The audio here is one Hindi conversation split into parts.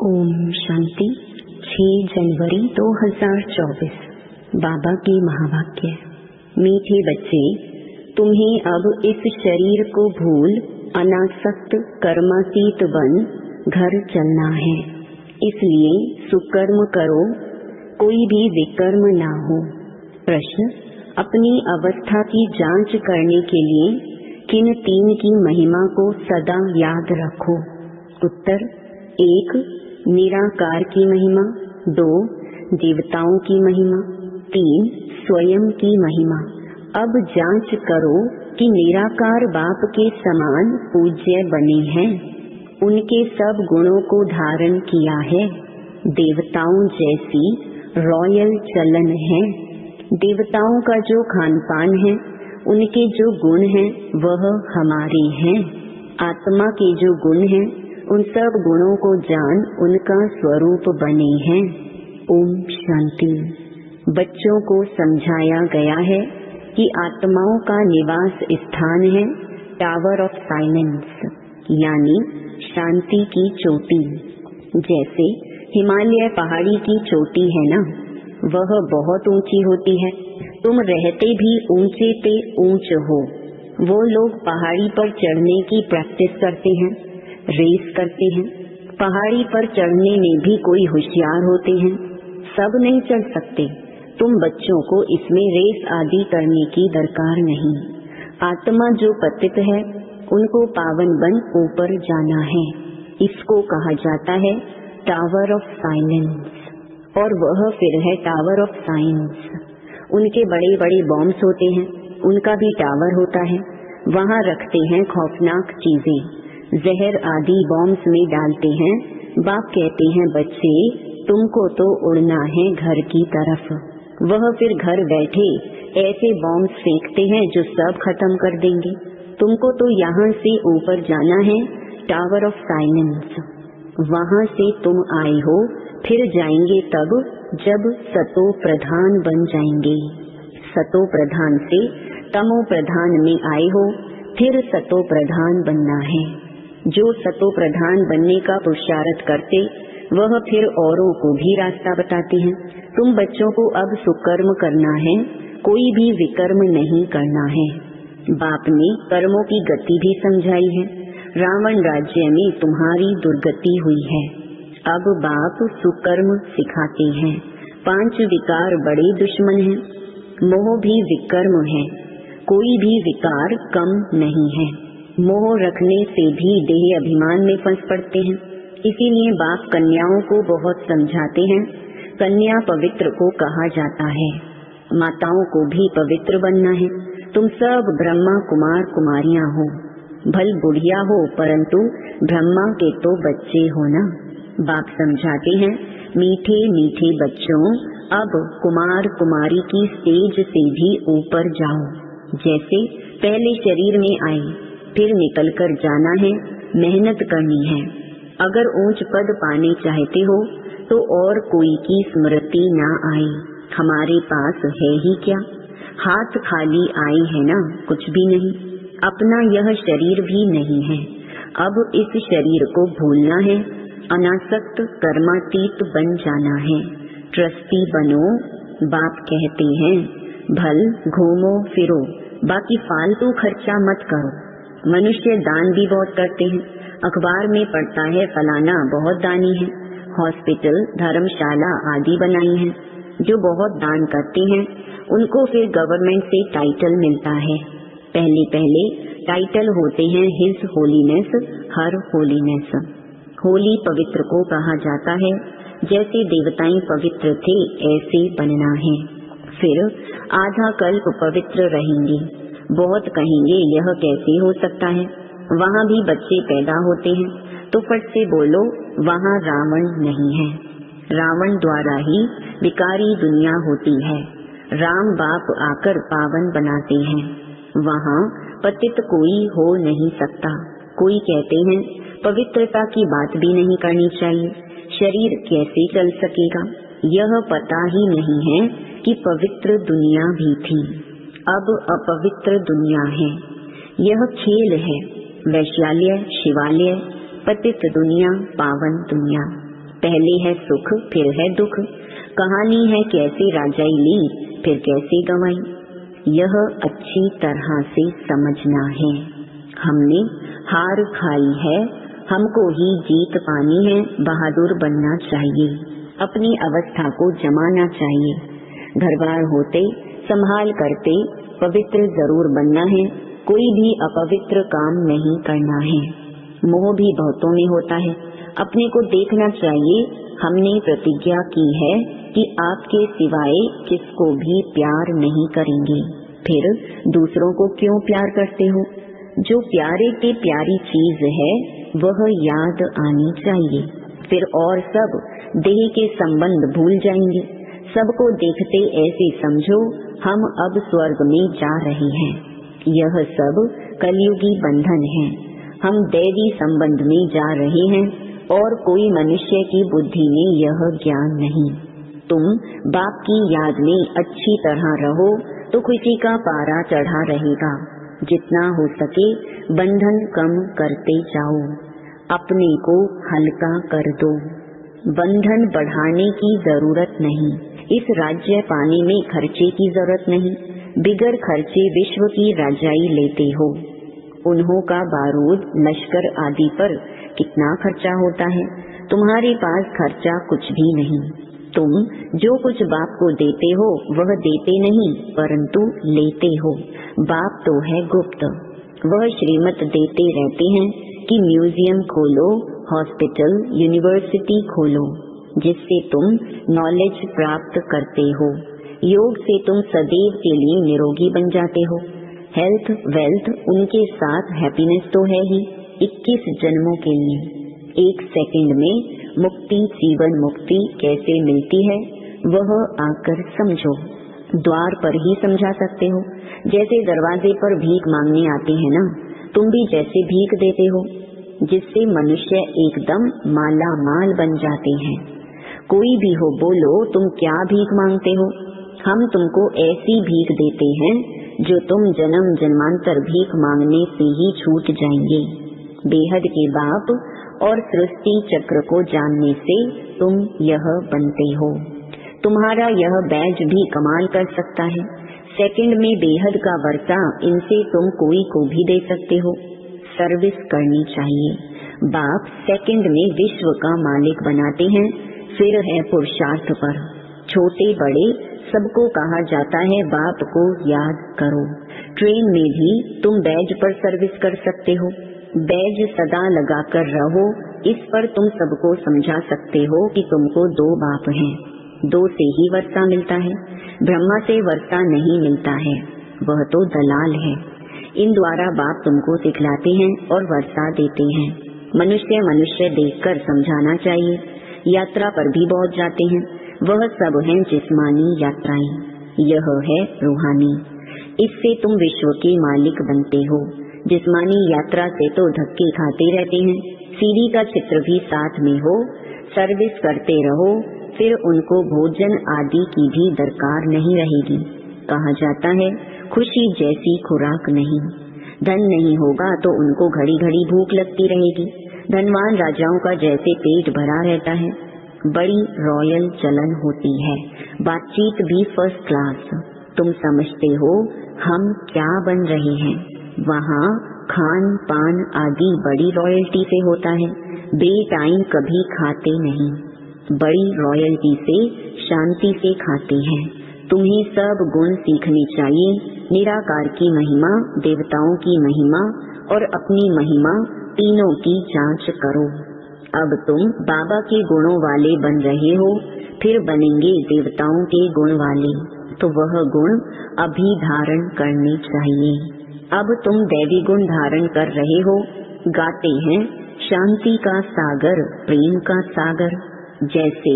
ओम शांति। 6 जनवरी 2024। बाबा के महावाक्य। मीठे बच्चे, तुम्हें अब इस शरीर को भूल अनासक्त कर्मातीत बन घर चलना है। इसलिए सुकर्म करो, कोई भी विकर्म ना हो। प्रश्न: अपनी अवस्था की जांच करने के लिए किन 3 की महिमा को सदा याद रखो? उत्तर: 1. निराकार की महिमा, 2. देवताओं की महिमा, 3. स्वयं की महिमा। अब जांच करो कि निराकार बाप के समान पूज्य बने हैं, उनके सब गुणों को धारण किया है, देवताओं जैसी रॉयल चलन है। देवताओं का जो खान पान है, उनके जो गुण हैं वह हमारे हैं। आत्मा के जो गुण हैं, उन सब गुणों को जान उनका स्वरूप बने हैं। ओम शांति। बच्चों को समझाया गया है कि आत्माओं का निवास स्थान है टावर ऑफ साइलेंस, यानी शांति की चोटी। जैसे हिमालय पहाड़ी की चोटी है ना, वह बहुत ऊंची होती है। तुम रहते भी ऊंचे पे ऊंच हो। वो लोग पहाड़ी पर चढ़ने की प्रैक्टिस करते हैं, रेस करते हैं। पहाड़ी पर चढ़ने में भी कोई होशियार होते हैं, सब नहीं चढ़ सकते। तुम बच्चों को इसमें रेस आदि करने की दरकार नहीं। आत्मा जो पतित है, उनको पावन बन ऊपर जाना है। इसको कहा जाता है टावर ऑफ साइलेंस, और वह फिर है टावर ऑफ साइंस। उनके बड़े बड़े बॉम्ब्स होते हैं, उनका भी टावर होता है। वहाँ रखते हैं खौफनाक चीजें, जहर आदि बॉम्ब्स में डालते हैं। बाप कहते हैं, बच्चे तुमको तो उड़ना है घर की तरफ। वह फिर घर बैठे ऐसे बॉम्ब्स फेंकते हैं जो सब खत्म कर देंगे। तुमको तो यहाँ से ऊपर जाना है टावर ऑफ साइलेंस। वहाँ से तुम आए हो, फिर जाएंगे तब जब सतो प्रधान बन जाएंगे। सतो प्रधान से तमो प्रधान में आए हो, फिर सतो प्रधान बनना है। जो सतो प्रधान बनने का पुरुषार्थ करते, वह फिर औरों को भी रास्ता बताते हैं। तुम बच्चों को अब सुकर्म करना है, कोई भी विकर्म नहीं करना है। बाप ने कर्मों की गति भी समझाई है। रावण राज्य में तुम्हारी दुर्गति हुई है। अब बाप सुकर्म सिखाते हैं। 5 विकार बड़े दुश्मन हैं। मोह भी विकर्म है, कोई भी विकार कम नहीं है। मोह रखने से भी देह अभिमान में फंस पड़ते हैं। इसीलिए बाप कन्याओं को बहुत समझाते हैं। कन्या पवित्र को कहा जाता है। माताओं को भी पवित्र बनना है। तुम सब ब्रह्मा कुमार कुमारियां हो, भल बुढ़िया हो, परंतु ब्रह्मा के तो बच्चे हो ना। बाप समझाते हैं, मीठे मीठे बच्चों, अब कुमार कुमारी की स्टेज से भी ऊपर जाओ। जैसे पहले शरीर में आए, फिर निकलकर जाना है, मेहनत करनी है। अगर ऊंच पद पाने चाहते हो तो और कोई की स्मृति ना आए। हमारे पास है ही क्या, हाथ खाली आए है ना, कुछ भी नहीं। अपना यह शरीर भी नहीं है। अब इस शरीर को भूलना है, अनासक्त कर्मातीत बन जाना है। ट्रस्टी बनो, बाप कहते हैं। भल घूमो फिरो, बाकी फालतू खर्चा मत करो। मनुष्य दान भी बहुत करते हैं। अखबार में पढ़ता है फलाना बहुत दानी है। हॉस्पिटल, धर्मशाला आदि बनाई हैं। जो बहुत दान करते हैं, उनको फिर गवर्नमेंट से टाइटल मिलता है। पहले पहले टाइटल होते हैं हिज होलीनेस, हर होलीनेस। होली पवित्र को कहा जाता है। जैसे देवताएं पवित्र थे, ऐसे बनना है। फिर आधा कल्प पवित्र रहेंगे। बहुत कहेंगे, यह कैसे हो सकता है? वहाँ भी बच्चे पैदा होते हैं, तो फट से बोलो, वहाँ रावण नहीं है। रावण द्वारा ही विकारी दुनिया होती है। राम बाप आकर पावन बनाते हैं। वहाँ पतित कोई हो नहीं सकता। कोई कहते हैं पवित्रता की बात भी नहीं करनी चाहिए, शरीर कैसे चल सकेगा? यह पता ही नहीं है कि पवित्र दुनिया भी थी, अब अपवित्र दुनिया है। यह खेल है, वैश्यालय शिवालय, पतित दुनिया पावन दुनिया। पहले है सुख फिर है दुख, कहानी है कैसे राजाई ली फिर कैसे गंवाई। यह अच्छी तरह से समझना है। हमने हार खाई है, हमको ही जीत पानी है। बहादुर बनना चाहिए, अपनी अवस्था को जमाना चाहिए। घर बार होते संभाल करते पवित्र जरूर बनना है, कोई भी अपवित्र काम नहीं करना है। मोह भी बहुतों में होता है, अपने को देखना चाहिए। हमने प्रतिज्ञा की है कि आपके सिवाय किसको भी प्यार नहीं करेंगे। फिर दूसरों को क्यों प्यार करते हो? जो प्यारे की प्यारी चीज है वह याद आनी चाहिए। फिर और सब देह के संबंध भूल जाएंगे। सबको देखते ऐसे समझो हम अब स्वर्ग में जा रहे हैं। यह सब कलयुगी बंधन है। हम दैवी संबंध में जा रहे हैं और कोई मनुष्य की बुद्धि में यह ज्ञान नहीं। तुम बाप की याद में अच्छी तरह रहो तो खुशी का पारा चढ़ा रहेगा। जितना हो सके बंधन कम करते जाओ, अपने को हल्का कर दो। बंधन बढ़ाने की जरूरत नहीं, इस राज्य पाने में खर्चे की जरूरत नहीं। बिगर खर्चे विश्व की राजाई लेते हो। उन्हों का बारूद लश्कर आदि पर कितना खर्चा होता है, तुम्हारे पास खर्चा कुछ भी नहीं। तुम जो कुछ बाप को देते हो वह देते नहीं परंतु लेते हो। बाप तो है गुप्त, वह श्रीमत देते रहते हैं कि म्यूजियम खोलो, हॉस्पिटल, यूनिवर्सिटी खोलो, जिससे तुम नॉलेज प्राप्त करते हो। योग से तुम सदैव के लिए निरोगी बन जाते हो। हेल्थ, वेल्थ, उनके साथ हैप्पीनेस तो है ही 21 जन्मों के लिए। एक सेकंड में मुक्ति, जीवन मुक्ति कैसे मिलती है वह आकर समझो। द्वार पर ही समझा सकते हो। जैसे दरवाजे पर भीख मांगने आते हैं ना, तुम भी जैसे भीख देते हो, जिससे मनुष्य एकदम माला माल बन जाते हैं। कोई भी हो बोलो तुम क्या भीख मांगते हो? हम तुमको ऐसी भीख देते हैं जो तुम जन्म जन्मांतर भीख मांगने से ही छूट जाएंगे। बेहद के बाप और सृष्टि चक्र को जानने से तुम यह बनते हो। तुम्हारा यह बैज भी कमाल कर सकता है। सेकंड में बेहद का वर्षा, इनसे तुम कोई को भी दे सकते हो। सर्विस करनी चाहिए। बाप सेकंड में विश्व का मालिक बनाते हैं। फिर है पुरुषार्थ पर। छोटे बड़े सबको कहा जाता है बाप को याद करो। ट्रेन में भी तुम बैज पर सर्विस कर सकते हो। बैज सदा लगा कर रहो। इस पर तुम सबको समझा सकते हो कि तुमको 2 बाप हैं। 2 से ही वर्षा मिलता है। ब्रह्मा से वर्षा नहीं मिलता है, वह तो दलाल है। इन द्वारा बाप तुमको सिखलाते हैं और वर्षा देते हैं। मनुष्य मनुष्य देखकर समझाना चाहिए। यात्रा पर भी बहुत जाते हैं, वह सब हैं जिस्मानी यात्राएं। यह है रूहानी। इससे तुम विश्व के मालिक बनते हो। जिस्मानी यात्रा से तो धक्के खाते रहते हैं। सीढ़ी का चित्र भी साथ में हो, सर्विस करते रहो, फिर उनको भोजन आदि की भी दरकार नहीं रहेगी। कहा जाता है खुशी जैसी खुराक नहीं। धन नहीं होगा तो उनको घड़ी घड़ी भूख लगती रहेगी। धनवान राजाओं का जैसे पेट भरा रहता है, बड़ी रॉयल चलन होती है, बातचीत भी फर्स्ट क्लास। तुम समझते हो हम क्या बन रहे हैं? वहाँ खान पान आदि बड़ी रॉयल्टी से होता है। बे टाइम कभी खाते नहीं, बड़ी रॉयल्टी से शांति से खाते हैं। तुम्हें सब गुण सीखने चाहिए। निराकार की महिमा, देवताओं की महिमा और अपनी महिमा, तीनों की जांच करो। अब तुम बाबा के गुणों वाले बन रहे हो, फिर बनेंगे देवताओं के गुण वाले, तो वह गुण अभी धारण करने चाहिए। अब तुम दैवी गुण धारण कर रहे हो। गाते हैं शांति का सागर, प्रेम का सागर। जैसे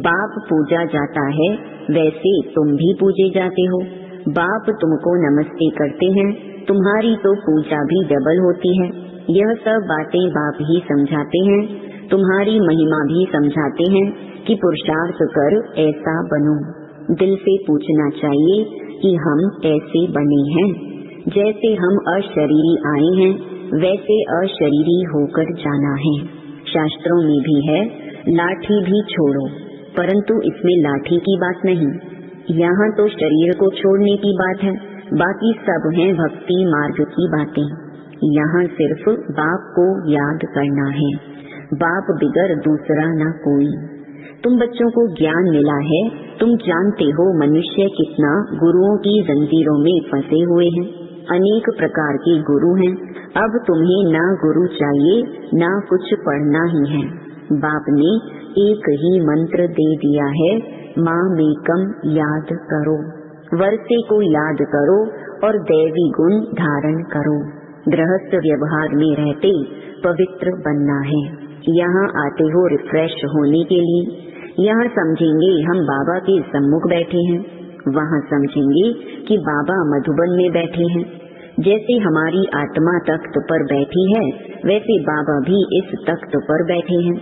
बाप पूजा जाता है वैसे तुम भी पूजे जाते हो। बाप तुमको नमस्ते करते हैं, तुम्हारी तो पूजा भी डबल होती है। यह सब बातें बाप ही समझाते हैं। तुम्हारी महिमा भी समझाते हैं कि पुरुषार्थ कर ऐसा बनो। दिल से पूछना चाहिए कि हम ऐसे बने हैं। जैसे हम अशरीरी आए हैं वैसे अशरीरी होकर जाना है। शास्त्रों में भी है लाठी भी छोड़ो, परंतु इसमें लाठी की बात नहीं। यहाँ तो शरीर को छोड़ने की बात है, बाकी सब है भक्ति मार्ग की बातें। यहाँ सिर्फ बाप को याद करना है, बाप बिगर दूसरा ना कोई। तुम बच्चों को ज्ञान मिला है, तुम जानते हो मनुष्य कितना गुरुओं की जंजीरों में फंसे हुए हैं। अनेक प्रकार के गुरु हैं। अब तुम्हें ना गुरु चाहिए, ना कुछ पढ़ना ही है। बाप ने एक ही मंत्र दे दिया है, मामेकम याद करो। वर्षे को याद करो और दैवी गुण धारण करो। गृहस्थ व्यवहार में रहते पवित्र बनना है। यहाँ आते हो रिफ्रेश होने के लिए। यहाँ समझेंगे हम बाबा के सम्मुख बैठे हैं, वहाँ समझेंगे कि बाबा मधुबन में बैठे हैं। जैसे हमारी आत्मा तख्त पर बैठी है, वैसे बाबा भी इस तख्त पर बैठे हैं।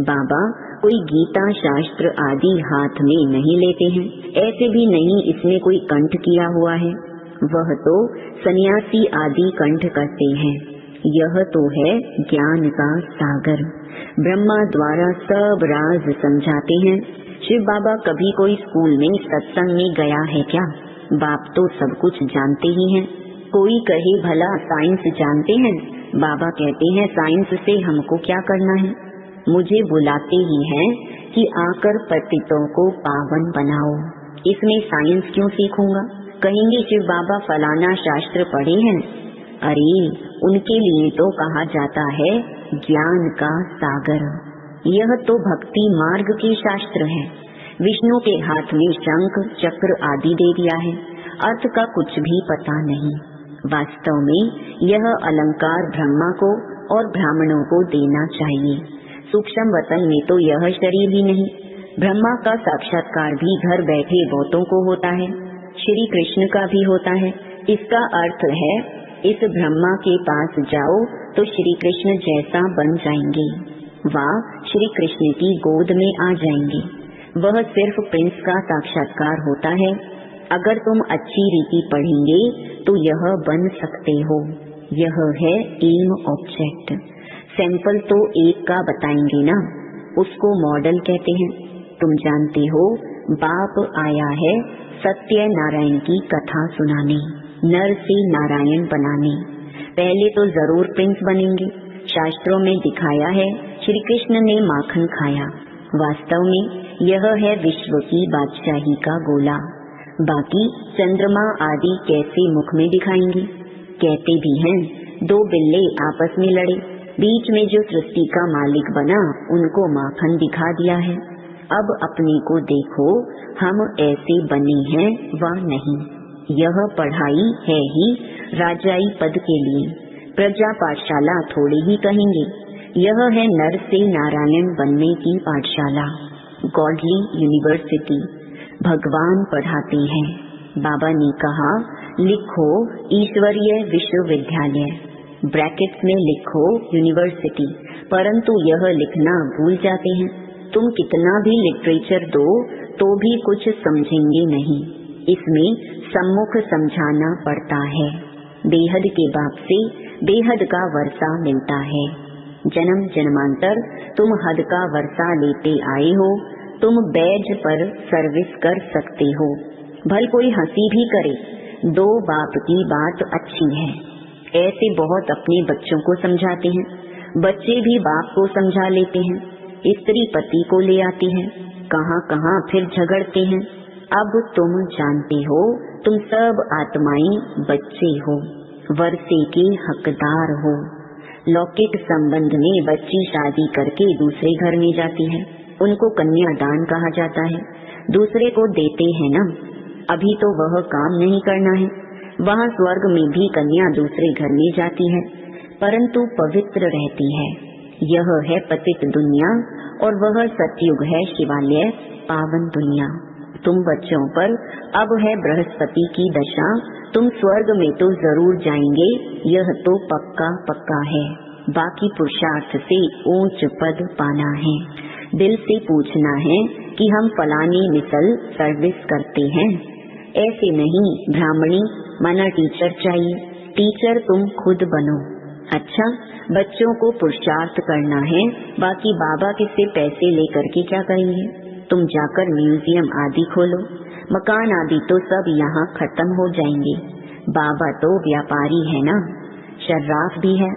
बाबा कोई गीता शास्त्र आदि हाथ में नहीं लेते हैं, ऐसे भी नहीं इसमें कोई कंठ किया हुआ है। वह तो सन्यासी आदि कंठ करते हैं। यह तो है ज्ञान का सागर। ब्रह्मा द्वारा सब राज समझाते हैं। शिव बाबा कभी कोई स्कूल में सत्संग में गया है क्या? बाप तो सब कुछ जानते ही हैं। कोई कहे भला साइंस जानते हैं? बाबा कहते हैं साइंस से हमको क्या करना है। मुझे बुलाते ही हैं कि आकर पतितों को पावन बनाओ। इसमें साइंस क्यों सीखूंगा? कहेंगे शिव बाबा फलाना शास्त्र पढ़े हैं। अरे उनके लिए तो कहा जाता है ज्ञान का सागर। यह तो भक्ति मार्ग के शास्त्र है। विष्णु के हाथ में शंख चक्र आदि दे दिया है, अर्थ का कुछ भी पता नहीं। वास्तव में यह अलंकार ब्रह्मा को और ब्राह्मणों को देना चाहिए। सूक्ष्म वतन में तो यह शरीर ही नहीं। ब्रह्मा का साक्षात्कार भी घर बैठे बहुतों को होता है, श्री कृष्ण का भी होता है। इसका अर्थ है इस ब्रह्मा के पास जाओ तो श्री कृष्ण जैसा बन जाएंगे, वाह श्री कृष्ण की गोद में आ जाएंगे। वह सिर्फ प्रिंस का साक्षात्कार होता है। अगर तुम अच्छी रीति पढ़ेंगे तो यह बन सकते हो। यह है एम ऑब्जेक्ट। सैंपल तो एक का बताएंगे ना, उसको मॉडल कहते हैं। तुम जानते हो बाप आया है सत्य नारायण की कथा सुनाने, नर से नारायण बनाने। पहले तो जरूर प्रिंस बनेंगे। शास्त्रों में दिखाया है श्री कृष्ण ने माखन खाया। वास्तव में यह है विश्व की बादशाही का गोला। बाकी चंद्रमा आदि कैसे मुख में दिखाएंगे? कहते भी हैं दो बिल्ले आपस में लड़े, बीच में जो सृष्टि का मालिक बना उनको माखन दिखा दिया है। अब अपने को देखो, हम ऐसे बने हैं व नहीं। यह पढ़ाई है ही राजाई पद के लिए, प्रजा पाठशाला थोड़ी ही कहेंगे। यह है नर से नारायण बनने की पाठशाला, गॉडली यूनिवर्सिटी। भगवान पढ़ाते हैं। बाबा ने कहा लिखो ईश्वरीय विश्वविद्यालय, ब्रैकेट्स में लिखो यूनिवर्सिटी, परंतु यह लिखना भूल जाते हैं। तुम कितना भी लिटरेचर दो तो भी कुछ समझेंगे नहीं। इसमें सम्मुख समझाना पड़ता है। बेहद के बाप से बेहद का वर्षा मिलता है। जन्म जन्मांतर तुम हद का वर्षा लेते आए हो। तुम बैज पर सर्विस कर सकते हो। भल कोई हंसी भी करे, दो बाप की बात अच्छी है। ऐसे बहुत अपने बच्चों को समझाते हैं। बच्चे भी बाप को समझा लेते हैं। स्त्री पति को ले आती है, कहाँ कहाँ फिर झगड़ते हैं। अब तुम जानते हो तुम सब आत्माएं बच्चे हो, वर्षे के हकदार हो। लौकिक संबंध में बच्ची शादी करके दूसरे घर में जाती है, उनको कन्यादान कहा जाता है। दूसरे को देते हैं ना। अभी तो वह काम नहीं करना है। वहाँ स्वर्ग में भी कन्या दूसरे घर में जाती है, परंतु पवित्र रहती है। यह है पतित दुनिया और वह सतयुग है शिवालय पावन दुनिया। तुम बच्चों पर अब है बृहस्पति की दशा। तुम स्वर्ग में तो जरूर जाएंगे, यह तो पक्का पक्का है। बाकी पुरुषार्थ से ऊंच पद पाना है। दिल से पूछना है कि हम फलानी मिसल सर्विस करते हैं। ऐसे नहीं ब्राह्मणी माना टीचर चाहिए। टीचर तुम खुद बनो। अच्छा, बच्चों को पुरुषार्थ करना है, बाकी बाबा किससे पैसे लेकर के क्या करेंगे? तुम जाकर म्यूजियम आदि खोलो, मकान आदि तो सब यहाँ खत्म हो जाएंगे। बाबा तो व्यापारी है ना, शर्राफ भी है,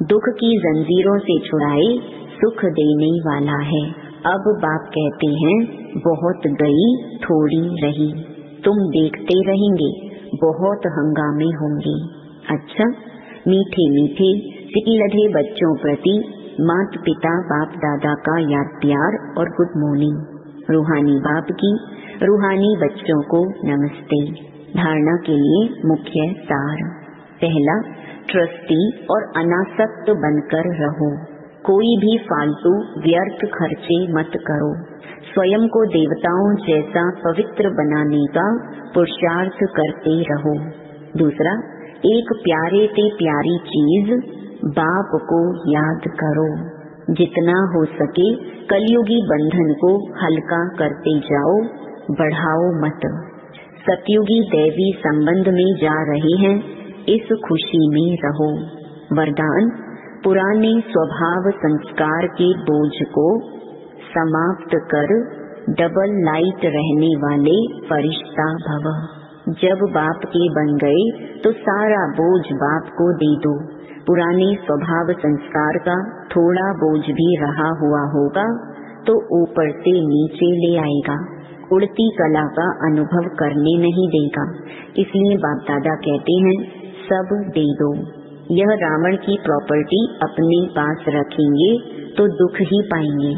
दुख की जंजीरों से छुड़ाए सुख देने वाला है। अब बाप कहते हैं बहुत गई थोड़ी रही, तुम देखते रहेंगे बहुत हंगामे होंगे। अच्छा, मीठे मीठे सिकिलधे बच्चों प्रति माता पिता बाप दादा का याद प्यार और गुड मॉर्निंग। रूहानी बाप की रूहानी बच्चों को नमस्ते। धारणा के लिए मुख्य सार। पहला, ट्रस्टी और अनासक्त बनकर रहो। कोई भी फालतू व्यर्थ खर्चे मत करो। स्वयं को देवताओं जैसा पवित्र बनाने का पुरुषार्थ करते रहो। दूसरा, एक प्यारे से प्यारी चीज बाप को याद करो। जितना हो सके कलयुगी बंधन को हल्का करते जाओ, बढ़ाओ मत। सतयुगी दैवी संबंध में जा रहे हैं, इस खुशी में रहो। वरदान, पुराने स्वभाव संस्कार के बोझ को समाप्त कर डबल लाइट रहने वाले फरिश्ता भव। जब बाप के बन गए तो सारा बोझ बाप को दे दो। पुराने स्वभाव संस्कार का थोड़ा बोझ भी रहा हुआ होगा तो ऊपर से नीचे ले आएगा, उड़ती कला का अनुभव करने नहीं देगा। इसलिए बाप दादा कहते हैं सब दे दो। यह रावण की प्रॉपर्टी अपने पास रखेंगे तो दुख ही पाएंगे।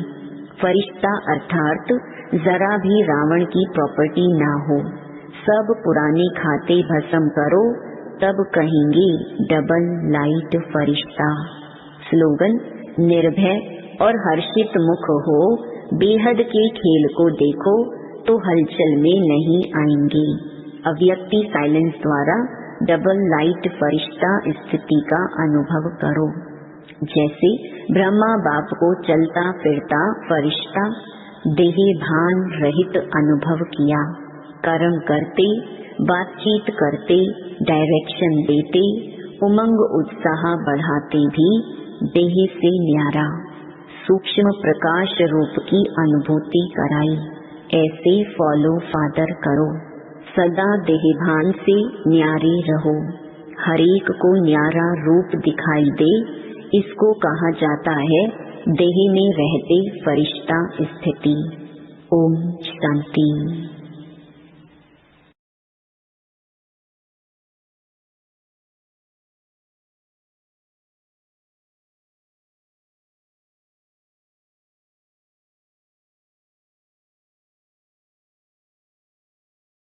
फरिश्ता अर्थात जरा भी रावण की प्रॉपर्टी ना हो, सब पुराने खाते भस्म करो, तब कहेंगे डबल लाइट फरिश्ता। स्लोगन, निर्भय और हर्षित मुख हो, बेहद के खेल को देखो तो हलचल में नहीं आएंगे। अव्यक्ति साइलेंस द्वारा डबल लाइट फरिश्ता स्थिति का अनुभव करो। जैसे ब्रह्मा बाप को चलता फिरता फरिश्ता देह भान रहित अनुभव किया। कर्म करते, बातचीत करते, डायरेक्शन देते, उमंग उत्साह बढ़ाते भी देह से न्यारा सूक्ष्म प्रकाश रूप की अनुभूति कराई। ऐसे फॉलो फादर करो। सदा देहभान से न्यारे रहो। हरेक को न्यारा रूप दिखाई दे, इसको कहा जाता है देह में रहते फरिश्ता स्थिति। ओम शांति।